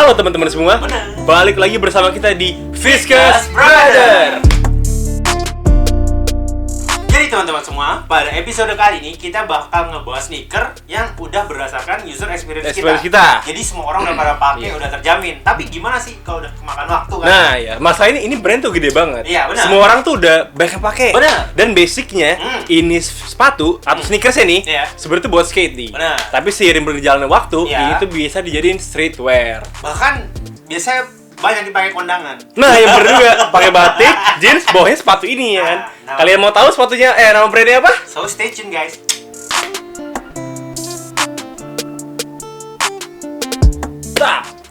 Halo teman-teman semua, balik lagi bersama kita di Fiskas Brother. Jadi teman-teman semua, pada episode kali ini kita bakal ngebahas sneaker yang udah berdasarkan user experience kita. Jadi semua orang udah pada pakai, udah terjamin. Tapi gimana sih kalau udah kemakan waktu kan? Nah ya, masalah ini brand tuh gede banget. Iya benar. Semua orang tuh udah banyak pakai. Benar. Dan basicnya ini sepatu atau sneakersnya nih, sebenarnya tuh buat skate nih. Benar. Tapi seiring berjalannya waktu, ini tuh bisa dijadiin streetwear. Bahkan biasanya banyak dipakai kondangan. Nah, yang bener juga pakai batik, jeans, bawahnya sepatu ini ya kan. Kalian mau tahu sepatunya nama brandnya apa? So stay tune guys.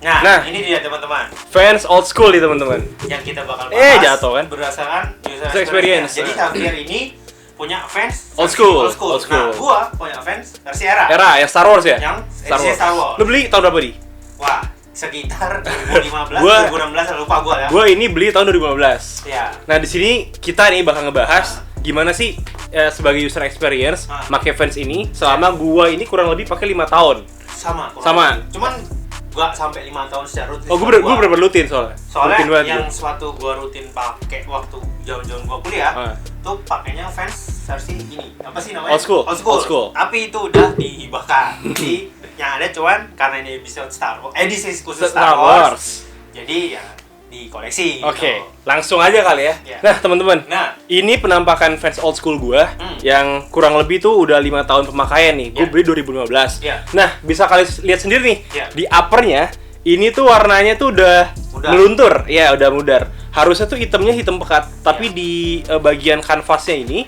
Nah, ini dia teman-teman. Fans old school nih teman-teman. Yang kita bakal bahas. Jatuh kan? Berdasarkan user experience. Jadi Xavier ini punya fans old school. Nah, gua punya fans versi era. Era ya Star Wars ya? Yang Star Wars. Lu beli tahun berapa di? Wah, sekitar 2015, 2016 lupa gua ya. Gua ini beli tahun 2015. Iya. Nah, di sini kita nih bakal ngebahas gimana sih sebagai user experience pakai Vans ini selama gua ini kurang lebih pakai 5 tahun. Sama. Cuman gua sampai 5 tahun secara rutin. Oh, gua bener rutin soalnya. Soalnya rutin yang suatu gua rutin pakai waktu jauh-jauh gua kuliah, tuh pakainya Vans versi ini. Apa sih namanya? Old school. Tapi itu udah dihibahkan. Jadi yang ada cuman karena ini episode Star Wars, edisi khusus Star Wars. Jadi ya di koleksi. Oke, langsung aja kali ya. Nah, teman-teman. Ini penampakan Vans old school gua yang kurang lebih tuh udah 5 tahun pemakaian nih. Gua beli 2015. Nah, bisa kalian lihat sendiri nih. Di uppernya ini tuh warnanya tuh udah meluntur. Ya, udah mudar. Harusnya tuh hitamnya hitam pekat, tapi di bagian kanvasnya ini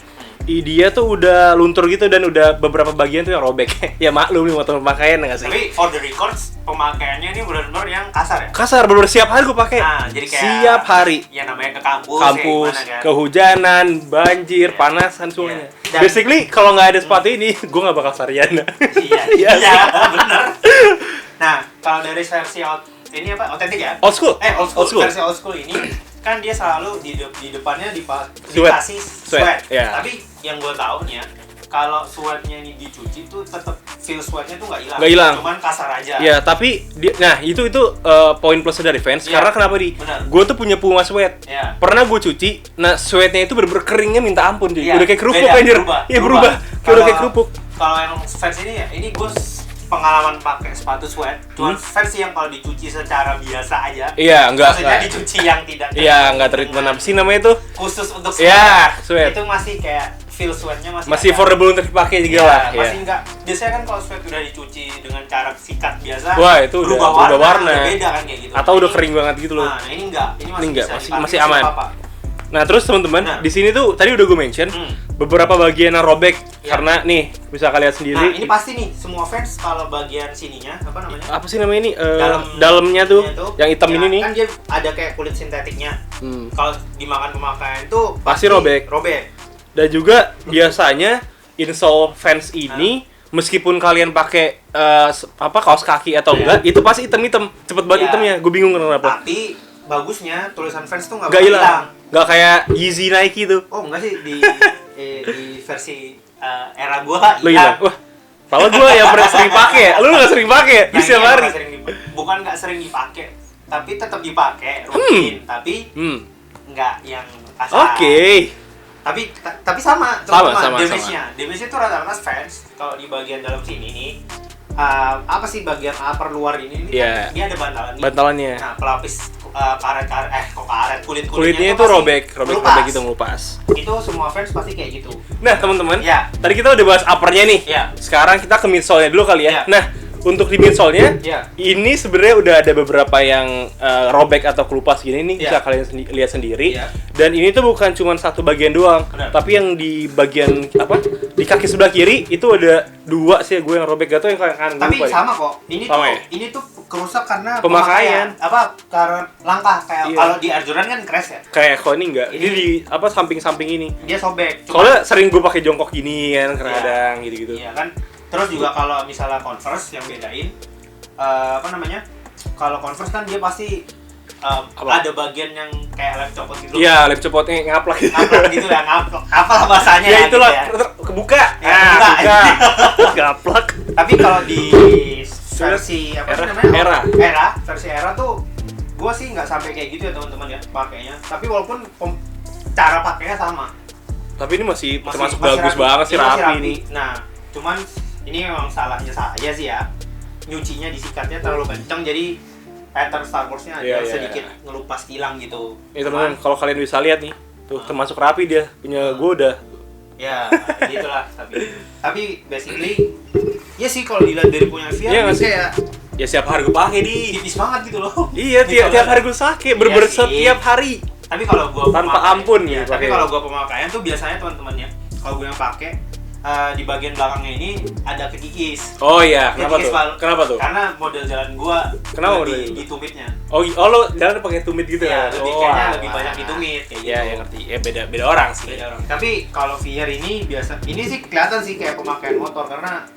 dia tuh udah luntur gitu dan udah beberapa bagian tuh yang robek. Ya maklum nih waktu pemakaian enggak sih? Tapi for the records pemakaiannya ini benar-benar yang kasar ya? Kasar, benar siap hari gue pakai. Nah, jadi kayak siap hari. Ya namanya ke kampus kayak kan? Kehujanan, banjir, panasan semuanya. Basically kalau nggak ada sepatu ini, gue nggak bakal Sarjana. Iya, benar. Nah, kalau dari versi ini apa? Otentik ya? Old school. Versi old school ini kan dia selalu di depannya dikasih sweat. Tapi yang gue tahu nih ya, kalau sweatnya ini dicuci tuh tetap feel sweatnya tuh nggak hilang. Cuman kasar aja. Ya, tapi itu poin plusnya dari Vans. Karena kenapa gue tuh punya Puma sweat. Pernah gue cuci, nah sweatnya itu bener-bener keringnya minta ampun jadi. Udah kayak kerupuk anjir. Iya berubah. Udah kayak kerupuk. Kalau yang Vans ini ya, ini gue pengalaman pakai sepatu sweat, cuman versi yang kalau dicuci secara biasa aja. Iya, maksudnya dicuci yang tidak. Iya, enggak treatment apa sih namanya itu? Khusus untuk sweat. Iya, sweat. Itu masih kayak feel sweatnya masih affordable untuk dipakai juga lah. Masih enggak. Biasanya kan kalau sweat udah dicuci dengan cara sikat biasa, wah, itu berubah warna. Udah beda kan kayak gitu. Atau udah kering banget gitu loh. Nah, ini enggak. Ini masih aman. Nah, terus teman-teman, di sini tuh tadi udah gue mention beberapa bagian yang robek karena nih bisa kalian sendiri. Nah, ini pasti nih semua fans kalau bagian sininya apa namanya? Apa sih namanya ini? Dalamnya tuh yang hitam ini nih. Kan dia ada kayak kulit sintetiknya. Kalau dimakan pemakaian tuh pasti robek. Dan juga biasanya insole fans ini meskipun kalian pakai kaos kaki atau enggak, itu pasti hitam-hitam. Cepet banget hitamnya. Gue bingung kenapa. Tapi bagusnya tulisan fans tuh nggak hilang. Nggak kayak Yeezy Nike tuh. Oh enggak sih di versi era gua hilang. Wah, kalau gua yang pernah sering pakai, lu nggak sering pakai di setiap hari. Bukan nggak sering dipakai, tapi tetap dipakai rutin, tapi nggak yang kasar. Oke. Tapi sama. Damage-nya itu rata-rata fans kalau di bagian dalam sini nih. Apa sih bagian upper luar ini dia ada bantalannya. Nah, pelapis kulitnya itu robek gitu ngelupas. Itu semua fans pasti kayak gitu. Nah, teman-teman, tadi kita udah bahas uppernya nih. Sekarang kita ke midsole-nya dulu kali ya. Nah, untuk di midsole-nya, ini sebenarnya udah ada beberapa yang robek atau kelupas gini nih, bisa kalian lihat sendiri. Dan ini tuh bukan cuma satu bagian doang, tapi yang di bagian di kaki sebelah kiri itu ada 2 sih gue yang robek, gak tau yang kanan. Tapi sama kok. Ini tuh kerusak karena pemakaian. Karena langkah kayak kalau di Air Jordan kan crash ya. Kayak kalau ini enggak. Ini di samping-samping ini. Dia sobek. Soalnya sering gue pakai jongkok gini kan kadang gitu-gitu. Iya kan. Terus juga kalau misalnya Converse yang bedain kalau Converse kan dia pasti ada bagian yang kayak lem copot gitu. Iya, lem copotnya ngaplak gitu. Ngaplak gitu ya, apalah bahasanya ya. Itulah gitu ya. kebuka. Ya, Ngaplak. Tapi kalau di versi apa namanya? Versi era tuh gue sih nggak sampai kayak gitu ya teman-teman ya pakainya. Tapi walaupun cara pakainya sama. Tapi ini masih termasuk bagus banget sih, rapi ini. Nah, cuman ini memang salahnya saya sih ya. Nyucinya disikatnya terlalu kencang jadi pattern Star Wars-nya sedikit ngelupas hilang gitu. Teman-teman, kalau kalian bisa lihat nih, tuh termasuk rapi dia. Punya gue udah. Ya, gitulah tapi basically ya sih kalau dilihat dari punya VR kayak ya setiap hari gue pakai tipis banget gitu loh. Iya, tiap hari gue pakai, bener-bener setiap hari. Tapi kalau gua tanpa ampun ya, tapi kalau gua pemakaian tuh biasanya teman-temannya kalau gua yang pakai di bagian belakangnya ini ada kekikis. Oh iya, kenapa tuh? Karena model jalan gua di tumitnya. Oh lo jalan pakai tumit gitu ya? Kayaknya lebih banyak di tumit kayak gitu. Iya, ngerti. Ya beda orang sih. Beda orang. Tapi kalau VR ini ini sih kelihatan sih kayak pemakaian motor karena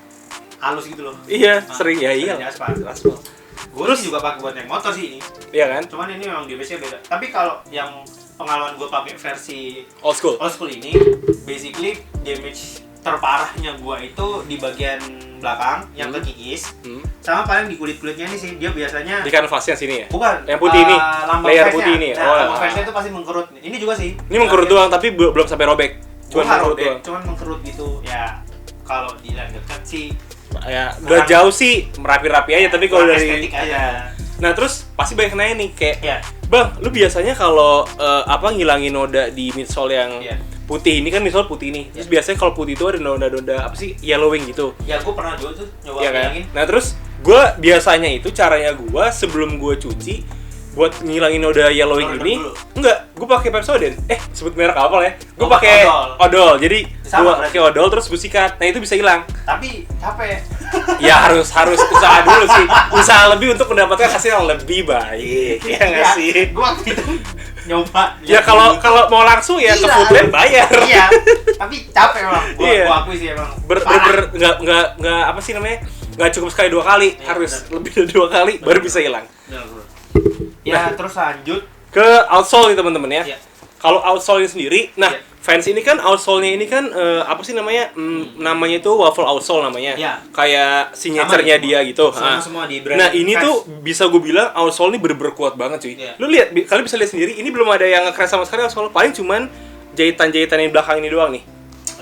halus gitu loh. Iya, sering ya aspal. Gue sih juga pakai buat naik motor sih ini. Iya kan? Cuman ini memang damage-nya beda. Tapi kalau yang pengalaman gue pakai versi old school ini, basically damage terparahnya gue itu di bagian belakang yang kekikis, sama paling di kulit-kulitnya ini sih. Dia biasanya di kanvasnya sini ya? Bukan. Yang putih ini. Layer putih ini. Lambang fansnya itu pasti mengkerut. Ini juga sih. Ini mengkerut doang tapi belum sampai robek. Cuman mengkerut gitu. Ya kalau dilihat dekat sih ya udah jauh sih merapi-rapi aja, tapi kalau dari estetik aja. Nah terus pasti banyak nanya nih kayak Bang, lu biasanya kalau ngilangin noda di midsole yang putih ini kan midsole putih nih. Terus biasanya kalau putih itu ada noda-noda apa sih yellowing gitu. Ya gue pernah juga tuh nyoba ngilangin. Nah terus gue biasanya itu caranya gue sebelum gue cuci buat ngilangin noda yellowing ini enggak, gue pakai Pepsodent. Sebut merek apa ya? Gue pakai odol. Jadi gue pakai odol terus gue sikat. Nah itu bisa hilang. Tapi capek. Ya harus usaha dulu sih. Usaha lebih untuk mendapatkan hasil yang lebih baik. Ya nggak sih? Gue waktu itu nyoba. Ya kalau mau langsung ya ke Foodland bayar. Iya. Tapi capek emang. Gue akui sih emang. Nggak apa sih namanya? Nggak cukup sekali 2 kali. Harus lebih dari 2 kali baru bisa hilang. Ya, terus lanjut ke outsole nih teman-teman ya. Kalau outsole sendiri, fans ini kan outsole-nya ini kan apa sih namanya? Namanya itu waffle outsole namanya. Kayak signature-nya dia gitu. Semua di brand. Nah, ini tuh bisa gue bilang outsole ini bener-bener kuat banget cuy. Lu lihat, kalian bisa lihat sendiri, ini belum ada yang nge-crash sama sekali outsole, paling cuman jahitan-jahitan yang belakang ini doang nih.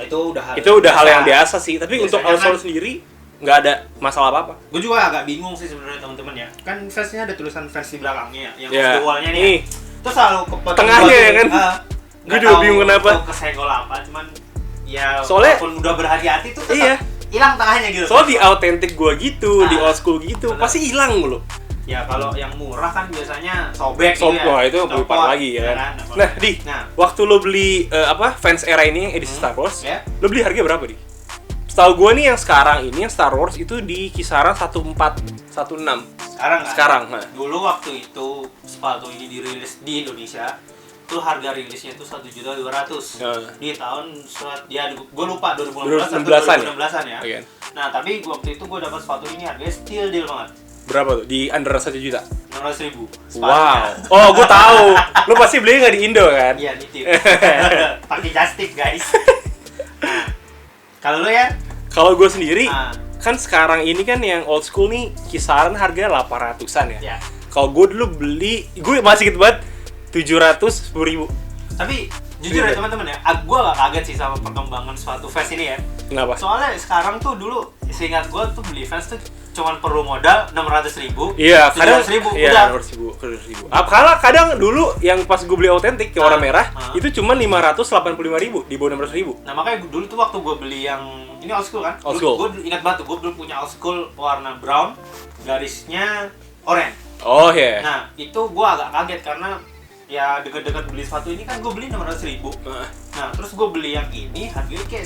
Itu udah hal yang biasa sih, tapi untuk outsole sendiri nggak ada masalah apa-apa. Gue juga agak bingung sih sebenarnya teman-teman ya. Kan fansnya ada tulisan versi belakangnya yang di wallnya nih. Terus selalu kepotong tengahnya ya kan? Gue juga bingung kenapa. Kesenggol apa, cuman ya soalnya walaupun udah berhati-hati tuh tetap hilang tengahnya gitu. Soalnya di authentic gue gitu, di old school gitu, pasti hilang mulu. Ya kalau yang murah kan biasanya sobek gitu ya. Wah itu lebih parah lagi ya kan. Waktu lo beli fans era ini edisi Star Wars, lo beli harga berapa di? Setahu gue nih yang sekarang ini yang Star Wars itu di kisaran 1416. Sekarang. Dulu waktu itu sepatu ini dirilis di Indonesia, tuh harga rilisnya itu 1.200.000 di tahun gue lupa 2016 atau 2016-an ya. Nah tapi waktu itu gue dapat sepatu ini harganya still deal banget. Berapa tuh? Di under 1 juta? 600.000. Wow. Oh, gue tahu. Lu pasti beli nggak di Indo kan? Iya, nitip. Pakai just tip, guys. Kalau lu ya? Kalau gue sendiri, kan sekarang ini kan yang old school nih kisaran harga 800-an ya. Kalau gue dulu beli, gue masih gitu banget 710.000. Tapi jujur ya teman-teman ya, gue gak kaget sih sama perkembangan suatu fans ini ya. Kenapa? Soalnya sekarang tuh dulu, seingat gue tuh beli fans tuh cuman perlu modal 600.000. Iya, kadang 700.000 udah 600.000. Kadang dulu yang pas gue beli autentik yang warna merah itu cuma 585.000 di bawah 600.000. Nah makanya dulu tuh waktu gue beli yang ini old school kan. Old school. Gue ingat banget tuh, gue dulu punya old school warna brown, garisnya oranye. Oh iya. Nah itu gue agak kaget karena ya dekat-dekat beli sepatu ini kan gue beli 600.000. Nah terus gue beli yang ini harganya kayak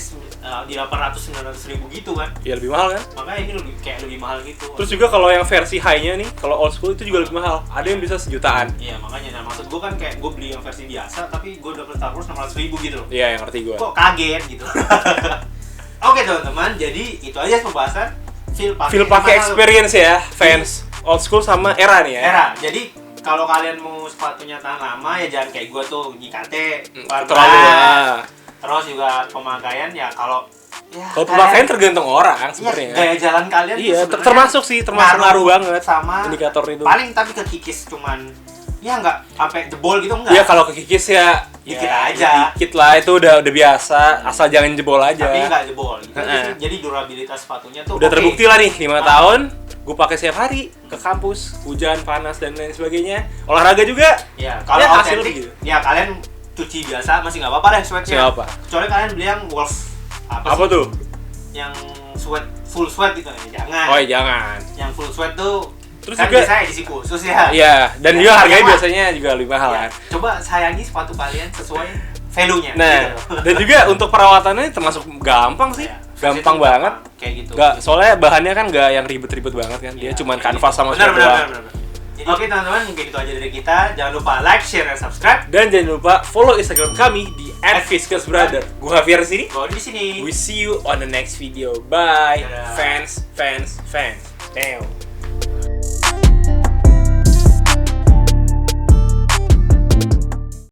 di 800-900.000 gitu kan. Ya lebih mahal kan? Makanya ini lebih mahal gitu. Terus juga kalau yang versi high-nya nih, kalau old school itu juga lebih mahal. Ada yang bisa 1 jutaan. Iya makanya, nah maksud gue kan kayak gue beli yang versi biasa tapi gue dapet Star Wars 600.000 gitu loh. Iya yang ngerti gue. Kok kaget gitu. Oke teman-teman, jadi itu aja pembahasan feel pakai experience ya, fans old school sama era nih ya. Era, jadi kalau kalian mau sepatunya tahan lama ya jangan kayak gue tuh nyikate terlalu ya. Terus juga pemakaian ya kalau Ya, kalau pemakaian tergantung orang sebenarnya. Gaya jalan kalian termasuk ngaruh banget sama indikator itu. Paling tapi kekikis cuman nggak sampai jebol gitu enggak. Iya, kalau kekikis dikit aja. Dikit lah, itu udah biasa, asal jangan jebol aja. Tapi nggak jebol. Jadi durabilitas sepatunya tuh udah terbukti lah nih 5 tahun gue pakai setiap hari ke kampus, hujan, panas dan lain sebagainya. Olahraga juga. Ya, kalau autentik gitu. Ya kalian cuci biasa masih nggak apa-apa deh sweatnya. Nggak apa. Kecuali kalian beli yang Wolf apa tuh? Yang full sweat gitu nih, jangan. Oh, jangan. Yang full sweat tuh terus kan juga biasanya edisi khusus ya. Iya, dan juga harganya biasanya juga lebih mahal kan. Coba sayangi sepatu kalian sesuai value-nya. Nah, gitu. dan juga untuk perawatannya termasuk gampang sih. Gampang banget. Kayak gitu. Soalnya bahannya kan nggak yang ribet-ribet banget kan. Dia cuma kanvas sama benar. Jadi oke teman-teman, mungkin itu aja dari kita. Jangan lupa like, share, dan subscribe. Dan jangan lupa follow Instagram kami di @fiskusbrother. Gue Javier di sini. Gue di sini. We see you on the next video. Bye. Dadah. Fans. Damn.